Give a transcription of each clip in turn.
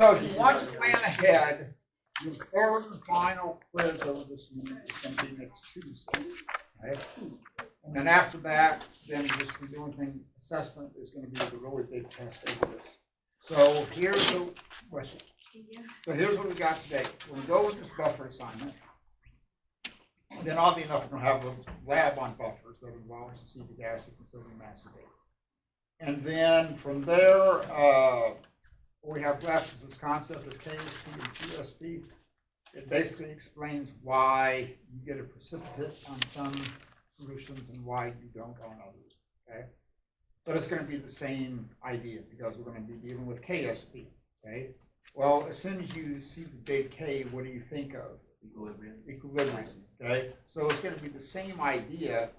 So if you want to plan ahead, your third and final quiz over this unit is going to be next Tuesday. Okay? And then after that, then just the only thing assessment is going to be the really big test over this. So here's the question. So here's what we got today. We're going to go with this buffer assignment. And then oddly enough, we're going to have a lab on buffers that involves acetic acid and sodium acetate. And then from there, what we have left is this concept of KSP and QSP. It basically explains why you get a precipitate on some solutions and why you don't on others. Okay, but it's going to be the same idea because we're going to be dealing with KSP. Okay, well, as soon as you see the big K, what do you think of? Equilibrium. Okay, so it's going to be the same idea,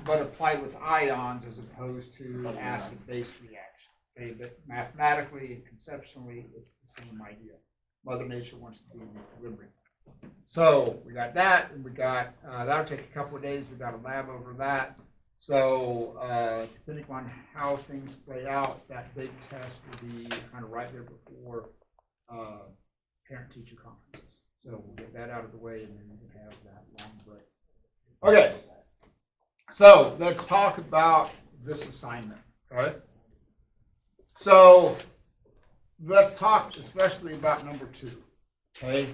but applied with ions as opposed to acid-base reaction. Okay, but mathematically and conceptually, it's the same idea. Mother Nature wants to be in equilibrium. So we got that, and we got that'll take a couple of days. We got a lab over that. So depending on how things play out, that big test will be kind of right there before parent-teacher conferences. So we'll get that out of the way, and then we can have that long break. Okay. So let's talk about this assignment. Okay. So let's talk especially about number 2, okay,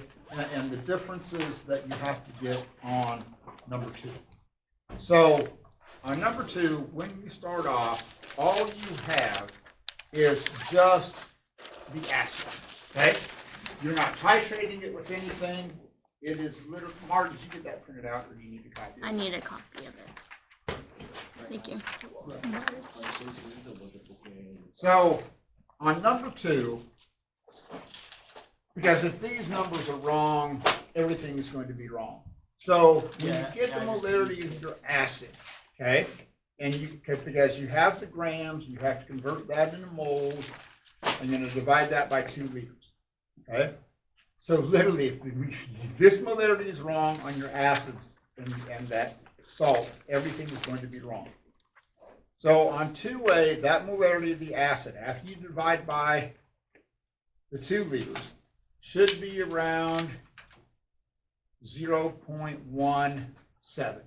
and the differences that you have to get on number 2. So on number 2, when you start off, all you have is just the acid, okay? You're not titrating it with anything. It is literally, Martin, did you get that printed out, or do you need a copy? I need a copy of it. Thank you. So on number 2, because if these numbers are wrong, everything is going to be wrong. So when you get the molarity of your acid, okay, and because you have the grams, you have to convert that into moles, and you're going to divide that by 2 liters. Okay, so literally, if this molarity is wrong on your acids and that salt, everything is going to be wrong. So on 2A, that molarity of the acid, after you divide by the 2 liters, should be around 0.17.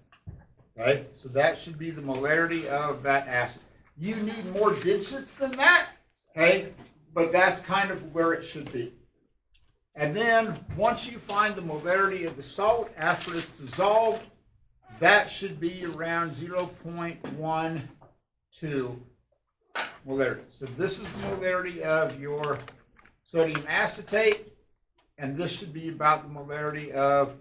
Okay, so that should be the molarity of that acid. You need more digits than that, okay, but that's kind of where it should be. And then once you find the molarity of the salt after it's dissolved, that should be around 0.12 molarity. So this is the molarity of your sodium acetate, and this should be about the molarity of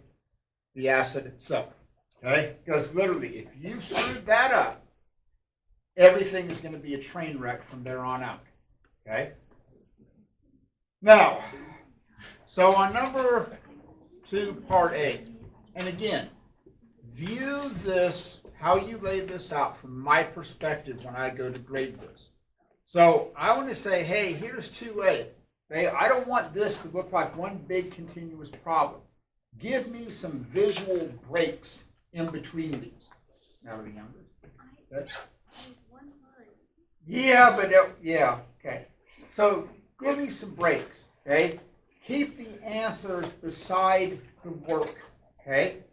the acid itself. Okay? Because literally, if you screwed that up, everything is going to be a train wreck from there on out. Okay? Now, so on number 2, part A, and again, view this, how you lay this out from my perspective when I go to grade this. So I want to say, hey, here's 2A. Okay? I don't want this to look like one big continuous problem. Give me some visual breaks in between these. Now the younger. Okay? Yeah, but yeah, okay. So give me some breaks, okay? Keep the answers beside the work, okay?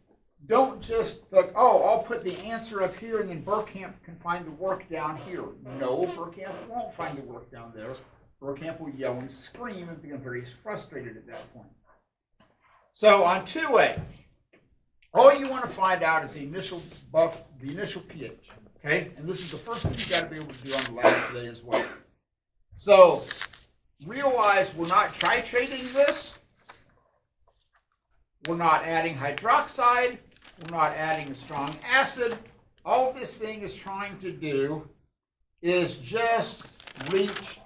Don't just look, oh, I'll put the answer up here and then Burkamp can find the work down here. No, Burkamp won't find the work down there. Burkamp will yell and scream and become very frustrated at that point. So on 2A, all you want to find out is the initial pH, okay? And this is the first thing you got to be able to do on the lab today as well. So realize we're not titrating this. We're not adding hydroxide. We're not adding a strong acid. All this thing is trying to do is just reach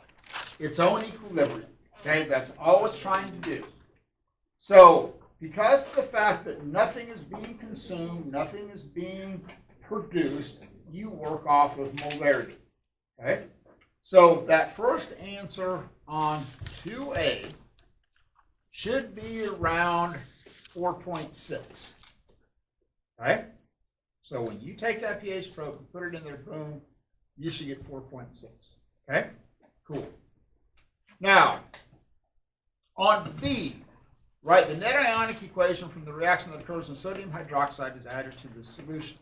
its own equilibrium. Okay, that's all it's trying to do. So because of the fact that nothing is being consumed, nothing is being produced, you work off of molarity. Okay? So that first answer on 2A should be around 4.6. Okay? So when you take that pH probe and put it in there, boom, you should get 4.6. Okay? Cool. Now, On B, write the net ionic equation from the reaction that occurs when sodium hydroxide is added to the solution.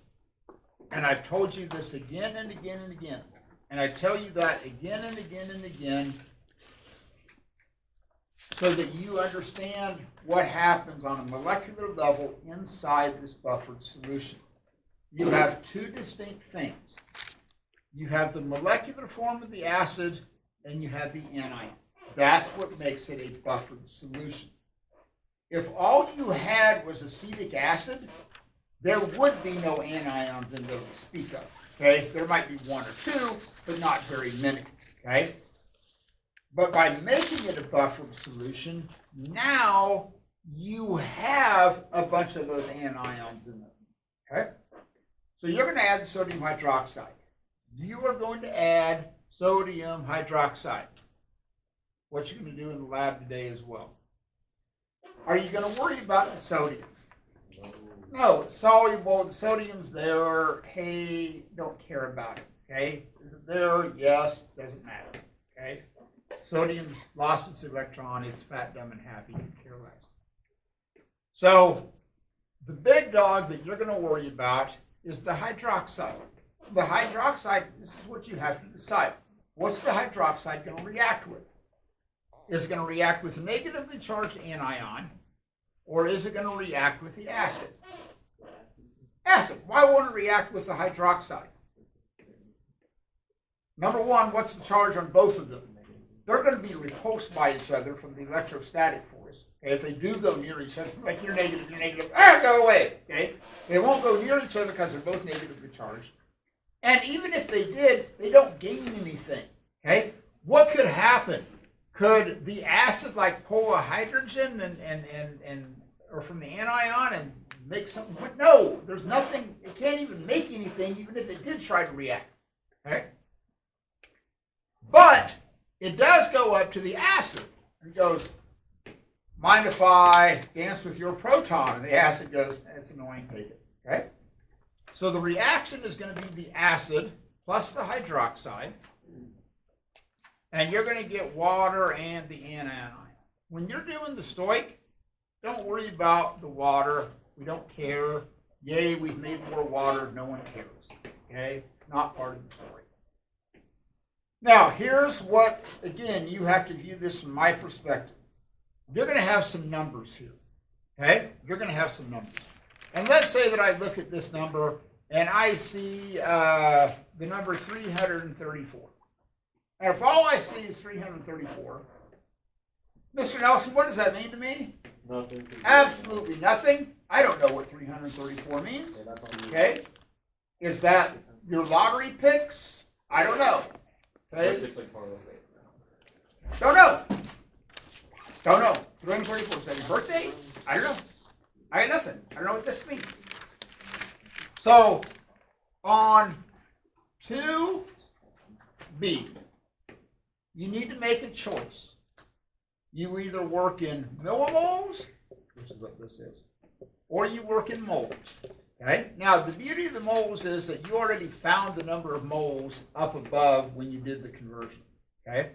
And I've told you this again and again and again. And I tell you that again and again and again so that you understand what happens on a molecular level inside this buffered solution. You have two distinct things. You have the molecular form of the acid and you have the anion. That's what makes it a buffered solution. If all you had was acetic acid, there would be no anions in there to speak of. Okay? There might be one or two, but not very many. Okay? But by making it a buffered solution, now you have a bunch of those anions in there. Okay? So you're going to add sodium hydroxide. You are going to add sodium hydroxide. What you're going to do in the lab today as well. Are you going to worry about the sodium? No, it's soluble. The sodium's there. Hey, don't care about it. Okay? Is it there? Yes. Doesn't matter. Okay? Sodium's lost its electron. It's fat, dumb, and happy. You care less. So the big dog that you're going to worry about is the hydroxide. The hydroxide, this is what you have to decide. What's the hydroxide going to react with? Is it going to react with a negatively charged anion, or is it going to react with the acid? Acid. Why won't it react with the hydroxide? Number one, what's the charge on both of them? They're going to be repulsed by each other from the electrostatic force. Okay? If they do go near each other, like you're negative, go away. Okay? They won't go near each other because they're both negatively charged. And even if they did, they don't gain anything. Okay? What could happen? Could the acid like pull a hydrogen or from the anion and make something? No, there's nothing. It can't even make anything, even if it did try to react. Okay? But it does go up to the acid. It goes, mind if I dance with your proton? And the acid goes, it's annoying, take it. Okay? So the reaction is going to be the acid plus the hydroxide. And you're going to get water and the anion. When you're doing the stoich, don't worry about the water. We don't care. Yay, we've made more water. No one cares. Okay? Not part of the story. Now, here's what, again, you have to view this from my perspective. You're going to have some numbers here. Okay? You're going to have some numbers. And let's say that I look at this number and I see the number 334. And if all I see is 334, Mr. Nelson, what does that mean to me? Nothing. Absolutely nothing. I don't know what 334 means. Okay? Is that your lottery picks? I don't know. Okay? Don't know. Don't know. 334. Is that your birthday? I don't know. I got nothing. I don't know what this means. So, on 2B, you need to make a choice. You either work in millimoles, which is what this is, or you work in moles. Okay? Now, the beauty of the moles is that you already found the number of moles up above when you did the conversion. Okay?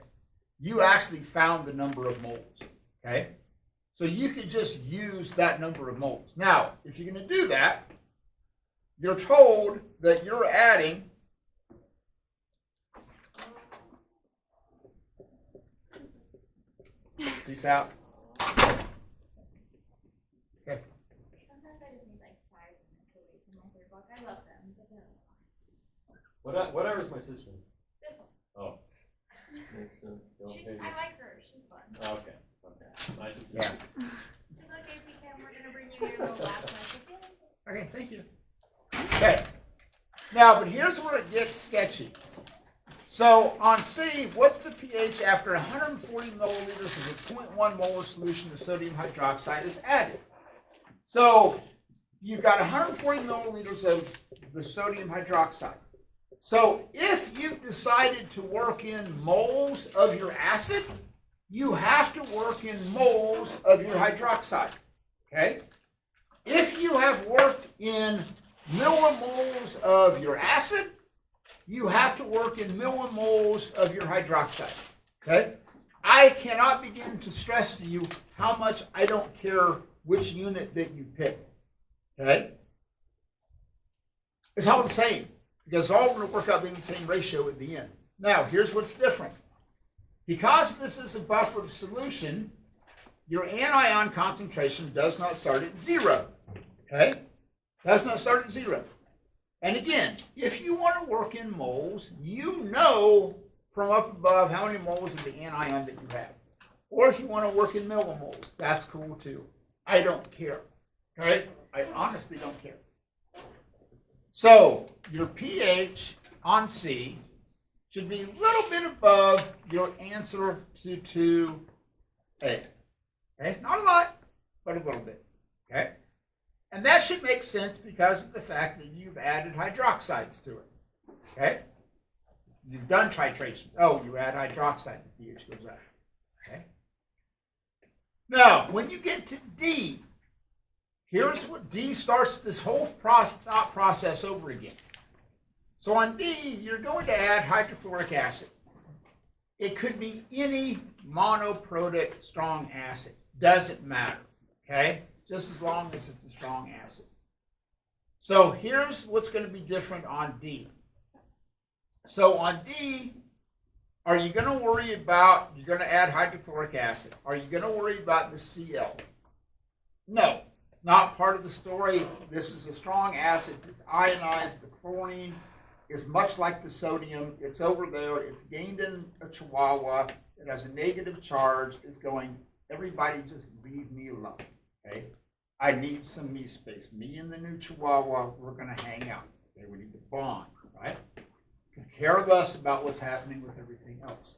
You actually found the number of moles. Okay? So you could just use that number of moles. Now, if you're going to do that, you're told that you're adding peace out. Okay. Sometimes I just need like 5 minutes away from my third block. I love them, but they're Whatever is my sister? this one. Oh, makes sense. I like her. She's fun. Okay. Nice to see Yeah. you. She's like, hey, PK, we're gonna bring you your little last night. Okay, thank you. Okay. Now, but here's where it gets sketchy. So on C, what's the pH after 140 milliliters of a 0.1 molar solution of sodium hydroxide is added? So you've got 140 milliliters of the sodium hydroxide. So if you've decided to work in moles of your acid, you have to work in moles of your hydroxide. Okay? If you have worked in millimoles of your acid, you have to work in millimoles of your hydroxide. Okay? I cannot begin to stress to you how much I don't care which unit that you pick. Okay? It's all the same, because it's all going to work out being the same ratio at the end. Now, here's what's different. Because this is a buffered solution, your anion concentration does not start at 0. Okay? Does not start at 0. And again, if you want to work in moles, you know from up above how many moles of the anion that you have. Or if you want to work in millimoles, that's cool too. I don't care. Okay? I honestly don't care. So your pH on C should be a little bit above your answer to 2A. Okay? Not a lot, but a little bit. Okay? And that should make sense because of the fact that you've added hydroxides to it. Okay? You've done titration. Oh, you add hydroxide, the pH goes up. Okay? Now, when you get to D, here's what D starts this whole thought process over again. So on D, you're going to add hydrochloric acid. It could be any monoprotic strong acid. Doesn't matter. Okay? Just as long as it's a strong acid. So here's what's going to be different on D. So on D, are you going to worry about, you're going to add hydrochloric acid. Are you going to worry about the Cl? No, not part of the story. This is a strong acid. It's ionized. The chlorine is much like the sodium. It's over there. It's gained in a chihuahua. It has a negative charge. It's going, everybody just leave me alone. Okay? I need some me space. Me and the new chihuahua, we're going to hang out. Okay? We need to bond, right? Care less about what's happening with everything else.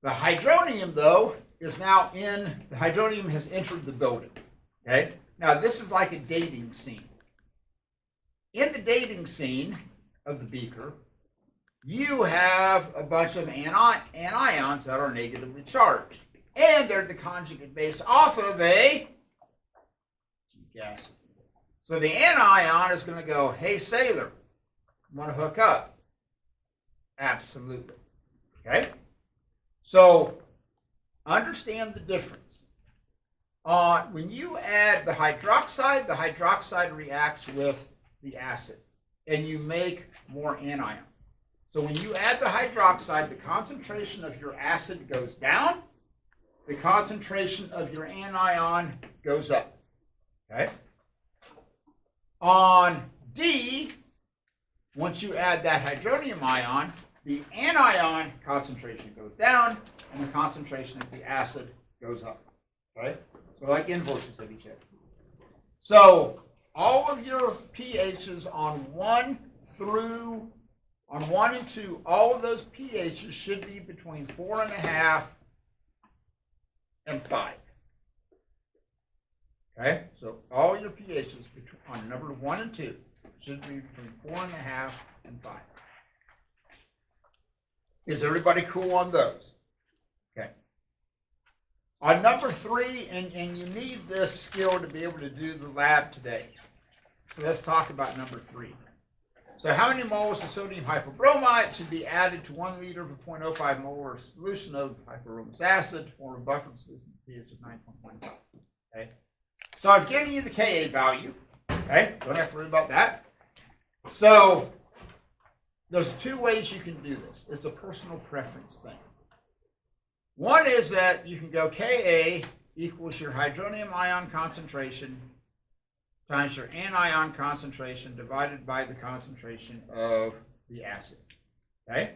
The hydronium, though, is now in, the hydronium has entered the building. Okay? Now, this is like a dating scene. In the dating scene of the beaker, you have a bunch of anions that are negatively charged. And they're the conjugate base off of a gas. So the anion is going to go, hey, sailor, you want to hook up? Absolutely. Okay? So, understand the difference. When you add the hydroxide reacts with the acid, and you make more anion. So when you add the hydroxide, the concentration of your acid goes down, the concentration of your anion goes up. Okay? On D, once you add that hydronium ion, the anion concentration goes down, and the concentration of the acid goes up. Okay? So like inverses of each other. So all of your pHs on 1 and 2, all of those pHs should be between 4.5 and 5. Okay? So all your pHs on number 1 and 2 should be between 4.5 and 5. Is everybody cool on those? Okay. On number 3, and you need this skill to be able to do the lab today. So let's talk about number 3. So how many moles of sodium hypobromite should be added to 1 liter of a 0.05 molar solution of hyperbromous acid to form a buffered solution with pH of 9.15? Okay. So I've given you the Ka value. Okay. Don't have to worry about that. So there's 2 ways you can do this. It's a personal preference thing. One is that you can go Ka equals your hydronium ion concentration times your anion concentration divided by the concentration of the acid. Okay?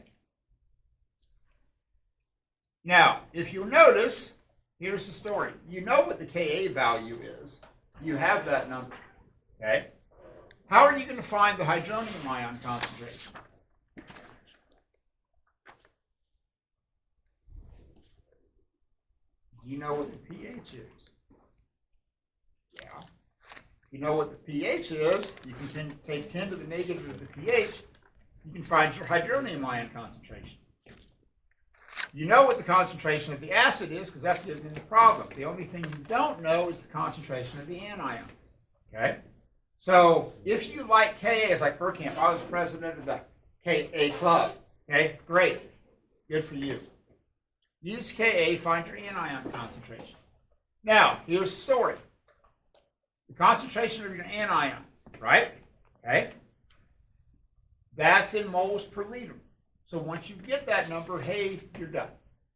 Now, if you notice, here's the story. You know what the Ka value is. You have that number. Okay? How are you going to find the hydronium ion concentration? You know what the pH is. Yeah. You know what the pH is. You can take 10 to the negative of the pH. You can find your hydronium ion concentration. You know what the concentration of the acid is because that's given in the problem. The only thing you don't know is the concentration of the anions. Okay? So if you like Ka, it's like Burkamp. I was president of the Ka club. Okay? Great. Good for you. Use Ka, find your anion concentration. Now, here's the story. The concentration of your anion, right? Okay? That's in moles per liter. So once you get that number, hey, you're done.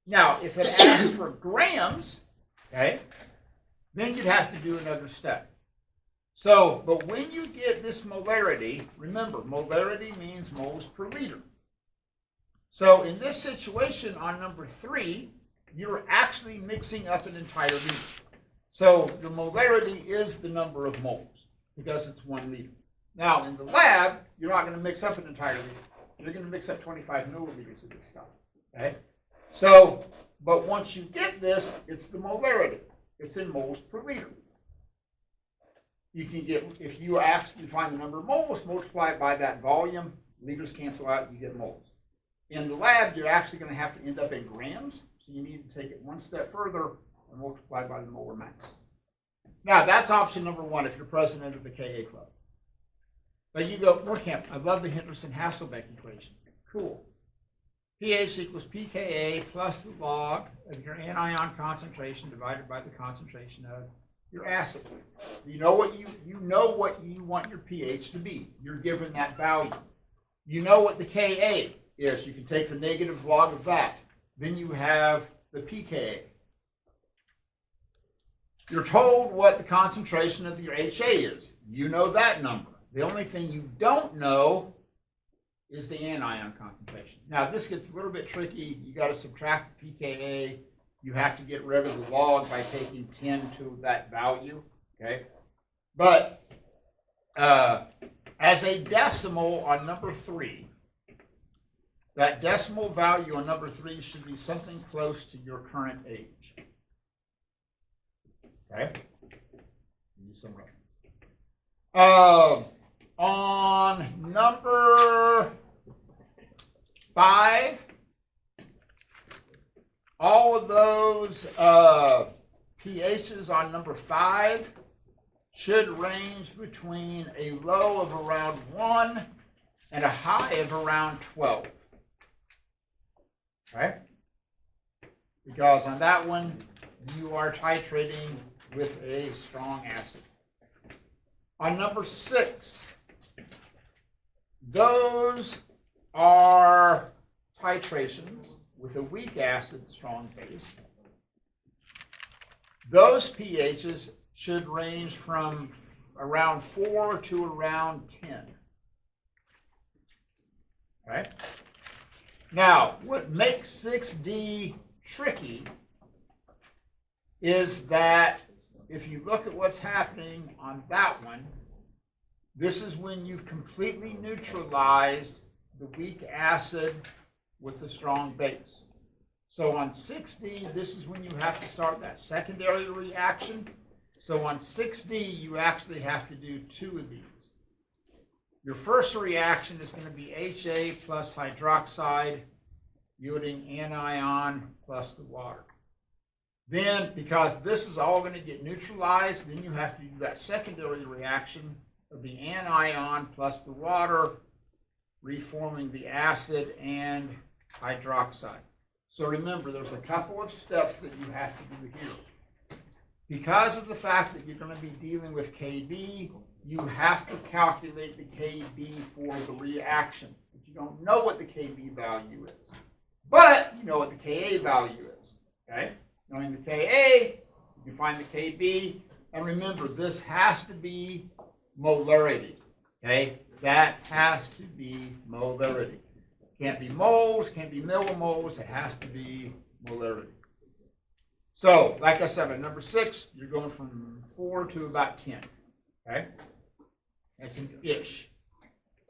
Now, if it asks for grams, okay, then you'd have to do another step. So, but when you get this molarity, remember, molarity means moles per liter. So in this situation on number 3, you're actually mixing up an entire liter. So the molarity is the number of moles because it's 1 liter. Now in the lab, you're not going to mix up an entire liter. You're going to mix up 25 milliliters of this stuff. Okay? So, but once you get this, it's the molarity. It's in moles per liter. You can get, if you actually find the number of moles, multiply it by that volume, liters cancel out, you get moles. In the lab, you're actually going to have to end up in grams, so you need to take it one step further and multiply by the molar mass. Now, that's option number 1 if you're president of the Ka club. But you go, Camp, I love the Henderson-Hasselbeck equation. Cool. pH equals pKa plus the log of your anion concentration divided by the concentration of your acid. You know what you want your pH to be. You're given that value. You know what the Ka is. You can take the negative log of that. Then you have the pKa. You're told what the concentration of your HA is. You know that number. The only thing you don't know is the anion concentration. Now this gets a little bit tricky. You got to subtract the pKa. You have to get rid of the log by taking 10 to that value. Okay, but as a decimal on number 3, that decimal value on number 3 should be something close to your current age. Okay, use some reference. On number 5, all of those pHs on number 5 should range between a low of around 1 and a high of around 12. Okay? Because on that one, you are titrating with a strong acid. On number 6, those are titrations with a weak acid, strong base. Those pHs should range from around 4 to around 10. Okay? Now, what makes 6D tricky is that if you look at what's happening on that one, this is when you've completely neutralized the weak acid with the strong base. So on 6D, this is when you have to start that secondary reaction. So on 6D, you actually have to do 2 of these. Your first reaction is going to be HA plus hydroxide, yielding anion plus the water. Then, because this is all going to get neutralized, then you have to do that secondary reaction of the anion plus the water, reforming the acid and hydroxide. So remember, there's a couple of steps that you have to do here. Because of the fact that you're going to be dealing with Kb, you have to calculate the Kb for the reaction. But you don't know what the Kb value is. But you know what the Ka value is. Okay? Knowing the Ka, you can find the Kb. And remember, this has to be molarity. Okay? That has to be molarity. Can't be moles, can't be millimoles, it has to be molarity. So, like I said, at number 6, you're going from 4 to about 10. Okay? That's an ish.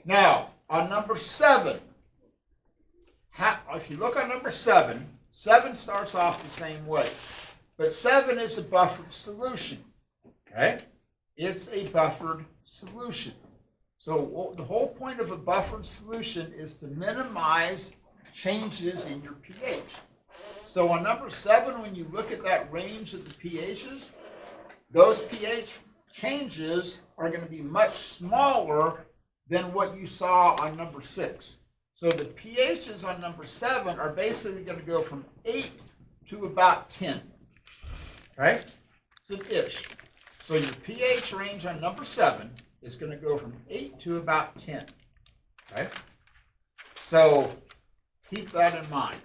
Now, on number 7, if you look on number 7, 7 starts off the same way. But 7 is a buffered solution. Okay? It's a buffered solution. So the whole point of a buffered solution is to minimize changes in your pH. So on number 7, when you look at that range of the pHs, those pH changes are going to be much smaller than what you saw on number 6. So the pHs on number 7 are basically going to go from 8 to about 10. Okay? It's an ish. So your pH range on number 7 is going to go from 8 to about 10. Okay? So keep that in mind.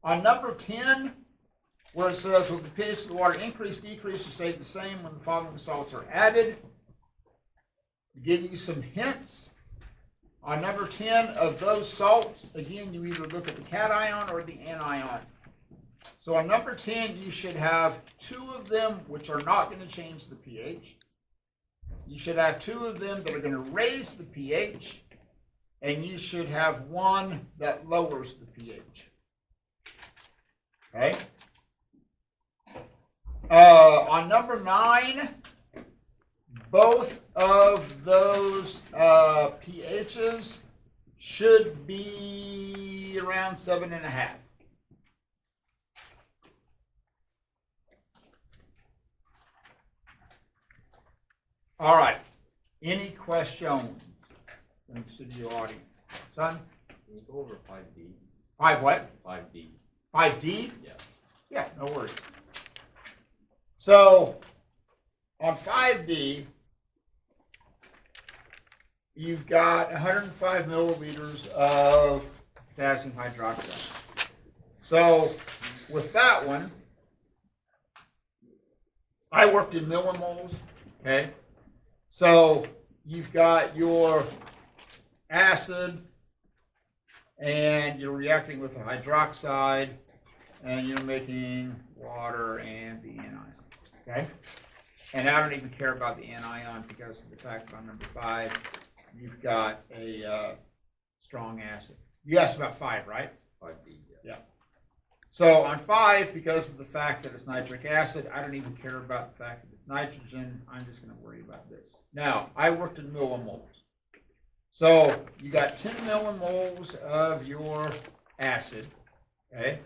On number 10, where it says, will the pH of the water increase, decrease, or stay the same when the following salts are added? To give you some hints. On number 10 of those salts, again, you either look at the cation or the anion. So on number 10, you should have 2 of them which are not going to change the pH. You should have 2 of them that are going to raise the pH. And you should have 1 that lowers the pH. Okay? On number 9, both of those pHs should be around 7.5. All right. Any questions from the studio audience? Son? Can you go over 5D? 5 what? 5D. 5D? Yeah. Yeah, no worries. So, on 5D, you've got 105 milliliters of potassium hydroxide. So, with that one, I worked in millimoles, okay? So, you've got your acid, and you're reacting with the hydroxide, and you're making water and the anion, okay? And I don't even care about the anion because of the fact that on number 5, you've got a strong acid. You asked about 5, right? 5D, Yeah. So on 5, because of the fact that it's nitric acid, I don't even care about the fact that it's nitrogen. I'm just going to worry about this. Now, I worked in millimoles. So you got 10 millimoles of your acid, okay?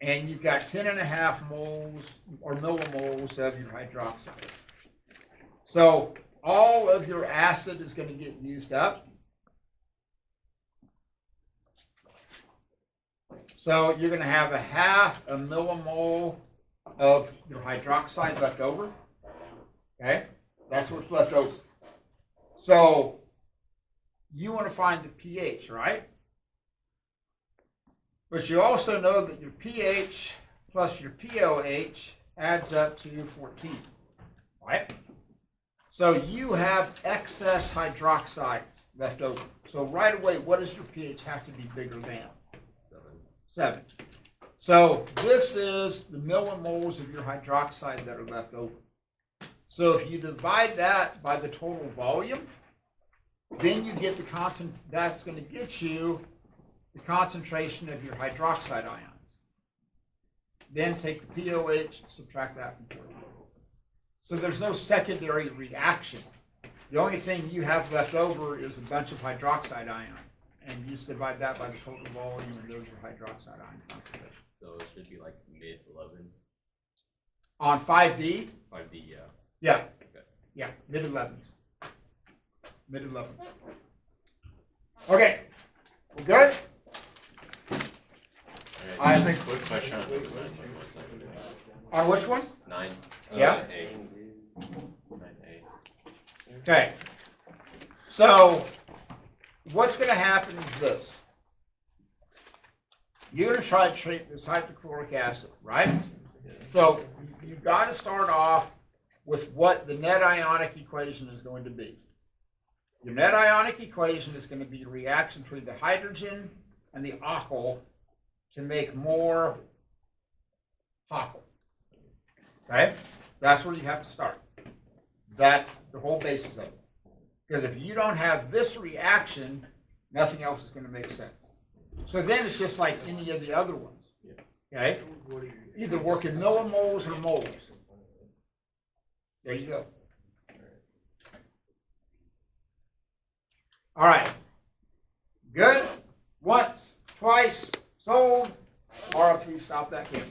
And you've got 10.5 moles or millimoles of your hydroxide. So all of your acid is going to get used up. So you're going to have 0.5 millimole of your hydroxide left over. Okay? That's what's left over. So you want to find the pH, right? But you also know that your pH plus your pOH adds up to 14, right? So you have excess hydroxides left over. So right away, what does your pH have to be bigger than? 7. So this is the millimoles of your hydroxide that are left over. So if you divide that by the total volume, then you get the constant. That's going to get you the concentration of your hydroxide ions. Then take the pOH, subtract that from 14. So there's no secondary reaction. The only thing you have left over is a bunch of hydroxide ions. And you just divide that by the total volume, and there's your hydroxide ion concentration. So it should be like mid-11. On 5D? 5D, yeah. Yeah. Okay. Yeah, mid-11s. Mid-11s. Okay. We're good? I Just think- a quick question on 1 second. On which one? 9. Yeah. 9A. 9A. Okay. So, what's going to happen is this. You're going to try to treat this hydrochloric acid, right? So, you've got to start off with what the net ionic equation is going to be. Your net ionic equation is going to be a reaction between the hydrogen and the alkyl to make more alkyl. Okay? That's where you have to start. That's the whole basis of it. Because if you don't have this reaction, nothing else is going to make sense. So then it's just like any of the other ones. Okay? Either work in millimoles or moles. There you go. All right. Good? Once, twice, sold. Laura, please stop that camera.